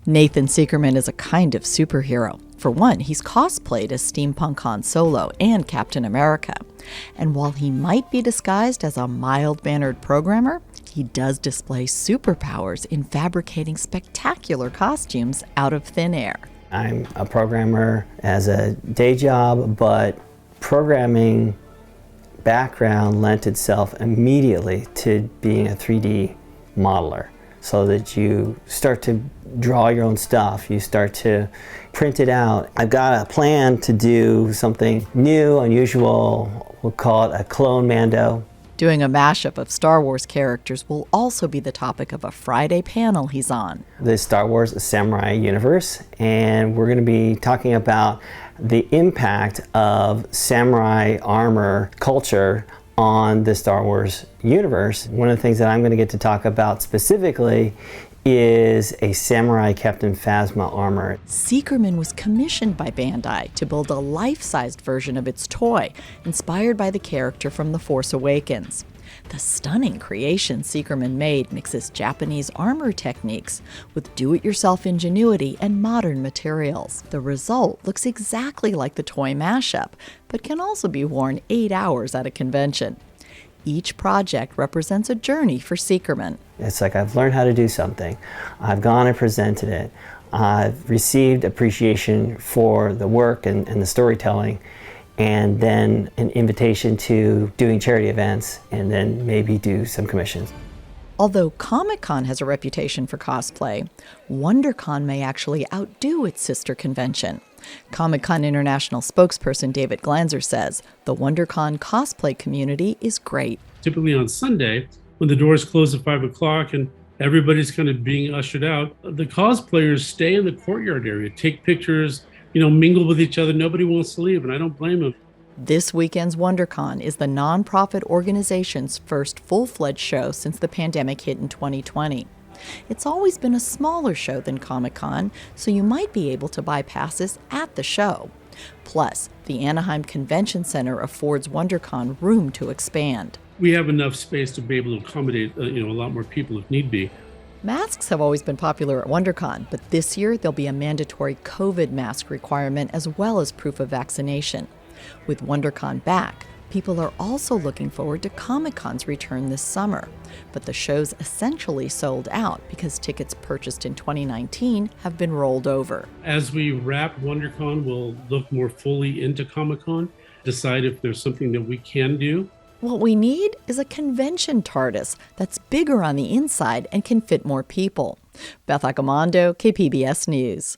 Nathan Seekerman is a kind of superhero. For one, he's cosplayed as Steampunk Han Solo and Captain America. And while he might be disguised as a mild-mannered programmer, he does display superpowers in fabricating spectacular costumes out of thin air. I'm a programmer as a day job, but programming background lent itself immediately to being a 3D modeler, so that you start to draw your own stuff, you start to print it out. I've got a plan to do something new, unusual. We'll call it a clone Mando. Doing a mashup of Star Wars characters will also be the topic of a Friday panel he's on. The Star Wars Samurai universe, and we're going to be talking about the impact of samurai armor culture on the Star Wars universe. One of the things that I'm going to get to talk about specifically is a samurai Captain Phasma armor. Seekerman was commissioned by Bandai to build a life-sized version of its toy, inspired by the character from The Force Awakens. The stunning creation Seekerman made mixes Japanese armor techniques with do-it-yourself ingenuity and modern materials. The result looks exactly like the toy mashup, but can also be worn 8 hours at a convention. Each project represents a journey for Seekerman. It's like I've learned how to do something. I've gone and presented it. I've received appreciation for the work and the storytelling, and then an invitation to doing charity events, and then maybe do some commissions. Although Comic-Con has a reputation for cosplay, WonderCon may actually outdo its sister convention. Comic-Con International spokesperson David Glanzer says the WonderCon cosplay community is great. Typically on Sunday, when the doors close at 5 o'clock and everybody's kind of being ushered out, the cosplayers stay in the courtyard area, take pictures, mingle with each other. Nobody wants to leave, and I don't blame them. This weekend's WonderCon is the nonprofit organization's first full-fledged show since the pandemic hit in 2020. It's always been a smaller show than Comic-Con, so you might be able to buy passes at the show. Plus, the Anaheim Convention Center affords WonderCon room to expand. We have enough space to be able to accommodate a lot more people if need be. Masks have always been popular at WonderCon, but this year there'll be a mandatory COVID mask requirement as well as proof of vaccination. With WonderCon back, people are also looking forward to Comic-Con's return this summer. But the show's essentially sold out because tickets purchased in 2019 have been rolled over. As we wrap WonderCon, we'll look more fully into Comic-Con, decide if there's something that we can do. What we need is a convention TARDIS that's bigger on the inside and can fit more people. Beth Accomando, KPBS News.